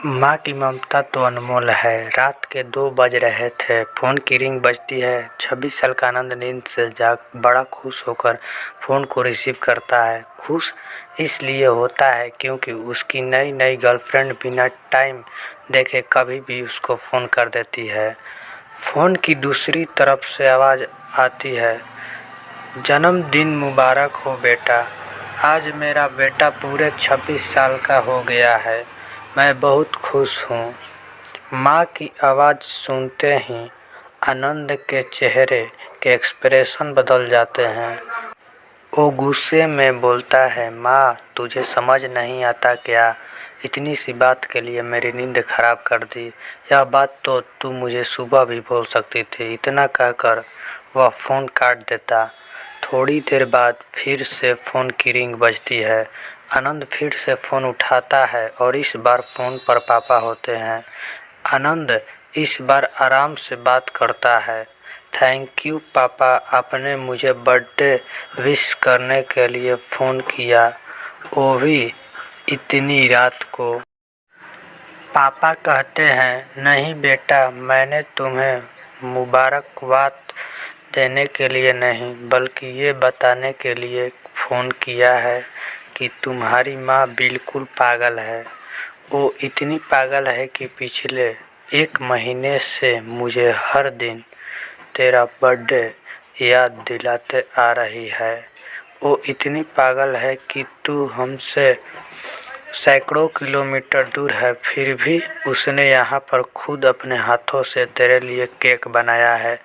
माँ की ममता तो अनमोल है। रात के 2 बज रहे थे। फ़ोन की रिंग बजती है। 26 साल का आनंद नींद से जाग बड़ा खुश होकर फ़ोन को रिसीव करता है। खुश इसलिए होता है क्योंकि उसकी नई गर्लफ्रेंड बिना टाइम देखे कभी भी उसको फ़ोन कर देती है। फ़ोन की दूसरी तरफ से आवाज़ आती है, जन्मदिन मुबारक हो बेटा। आज मेरा बेटा पूरे 26 साल का हो गया है। मैं बहुत खुश हूँ। माँ की आवाज़ सुनते ही आनंद के चेहरे के एक्सप्रेशन बदल जाते हैं। वो गुस्से में बोलता है, माँ तुझे समझ नहीं आता क्या? इतनी सी बात के लिए मेरी नींद खराब कर दी। यह बात तो तू मुझे सुबह भी बोल सकती थी। इतना कहकर वह फ़ोन काट देता। थोड़ी देर बाद फिर से फ़ोन की रिंग बजती है। आनंद फिर से फ़ोन उठाता है और इस बार फ़ोन पर पापा होते हैं। आनंद इस बार आराम से बात करता है। थैंक यू पापा, आपने मुझे बर्थडे विश करने के लिए फ़ोन किया, वो भी इतनी रात को। पापा कहते हैं, नहीं बेटा, मैंने तुम्हें मुबारकबाद देने के लिए नहीं बल्कि ये बताने के लिए फ़ोन किया है कि तुम्हारी माँ बिल्कुल पागल है। वो इतनी पागल है कि पिछले 1 महीने से मुझे हर दिन तेरा बर्थडे याद दिलाते आ रही है। वो इतनी पागल है कि तू हमसे सैकड़ों किलोमीटर दूर है, फिर भी उसने यहाँ पर खुद अपने हाथों से तेरे लिए केक बनाया है।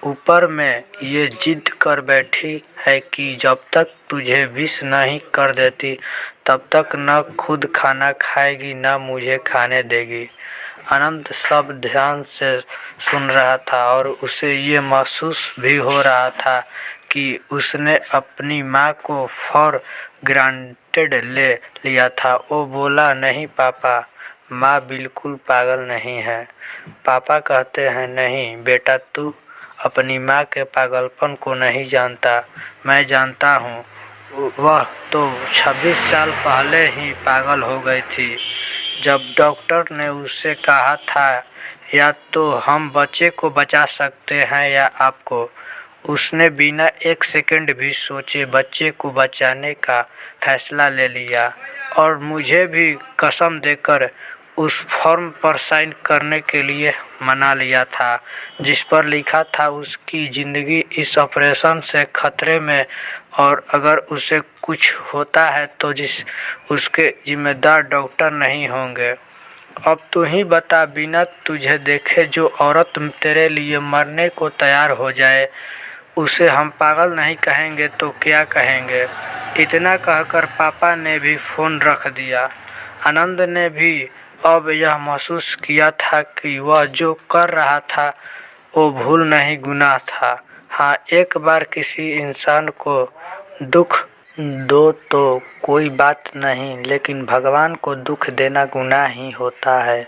ऊपर में ये जिद कर बैठी है कि जब तक तुझे विश नहीं कर देती तब तक न खुद खाना खाएगी न मुझे खाने देगी। आनंद सब ध्यान से सुन रहा था और उसे ये महसूस भी हो रहा था कि उसने अपनी माँ को फॉर ग्रांटेड ले लिया था। वो बोला, नहीं पापा, माँ बिल्कुल पागल नहीं है। पापा कहते हैं, नहीं बेटा, तू अपनी माँ के पागलपन को नहीं जानता। मैं जानता हूँ। वह तो 26 साल पहले ही पागल हो गई थी जब डॉक्टर ने उससे कहा था या तो हम बच्चे को बचा सकते हैं या आपको। उसने बिना 1 सेकंड भी सोचे बच्चे को बचाने का फैसला ले लिया और मुझे भी कसम देकर उस फॉर्म पर साइन करने के लिए मना लिया था जिस पर लिखा था उसकी ज़िंदगी इस ऑपरेशन से खतरे में और अगर उसे कुछ होता है तो उसके जिम्मेदार डॉक्टर नहीं होंगे। अब तू ही बता, बिना तुझे देखे जो औरत तेरे लिए मरने को तैयार हो जाए उसे हम पागल नहीं कहेंगे तो क्या कहेंगे? इतना कहकर पापा ने भी फ़ोन रख दिया। आनंद ने भी अब यह महसूस किया था कि वह जो कर रहा था वो भूल नहीं गुनाह था। हाँ, एक बार किसी इंसान को दुख दो तो कोई बात नहीं, लेकिन भगवान को दुख देना गुनाह ही होता है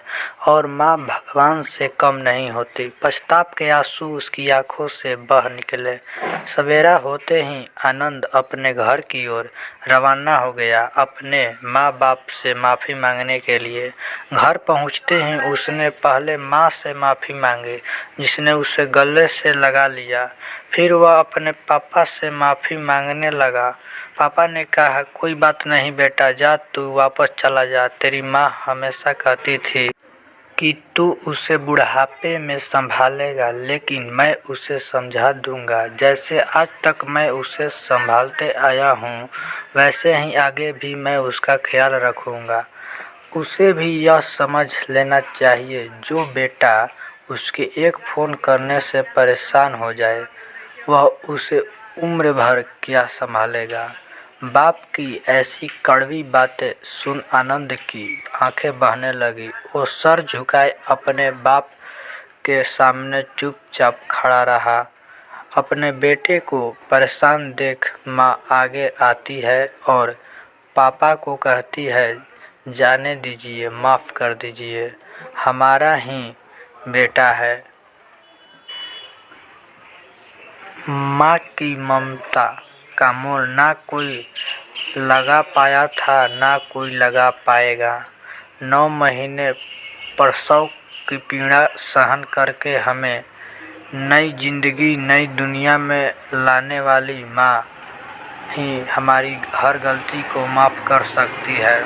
और माँ भगवान से कम नहीं होती। पछताप के आंसू उसकी आंखों से बह निकले। सवेरा होते ही आनंद अपने घर की ओर रवाना हो गया अपने माँ बाप से माफ़ी मांगने के लिए। घर पहुँचते ही उसने पहले माँ से माफ़ी मांगी जिसने उसे गले से लगा लिया। फिर वह अपने पापा से माफ़ी मांगने लगा। पापा ने कहा, कोई बात नहीं बेटा, जा तू वापस चला जा। तेरी माँ हमेशा कहती थी कि तू उसे बुढ़ापे में संभालेगा, लेकिन मैं उसे समझा दूंगा। जैसे आज तक मैं उसे संभालते आया हूँ वैसे ही आगे भी मैं उसका ख्याल रखूँगा। उसे भी यह समझ लेना चाहिए, जो बेटा उसके एक फ़ोन करने से परेशान हो जाए वह उसे उम्र भर क्या संभालेगा। बाप की ऐसी कड़वी बातें सुन आनंद की आंखें बहने लगी। वो सर झुकाए अपने बाप के सामने चुपचाप खड़ा रहा। अपने बेटे को परेशान देख माँ आगे आती है और पापा को कहती है, जाने दीजिए, माफ़ कर दीजिए, हमारा ही बेटा है। माँ की ममता का मोल ना कोई लगा पाया था ना कोई लगा पाएगा। 9 महीने प्रसव की पीड़ा सहन करके हमें नई ज़िंदगी, नई दुनिया में लाने वाली माँ ही हमारी हर गलती को माफ़ कर सकती है।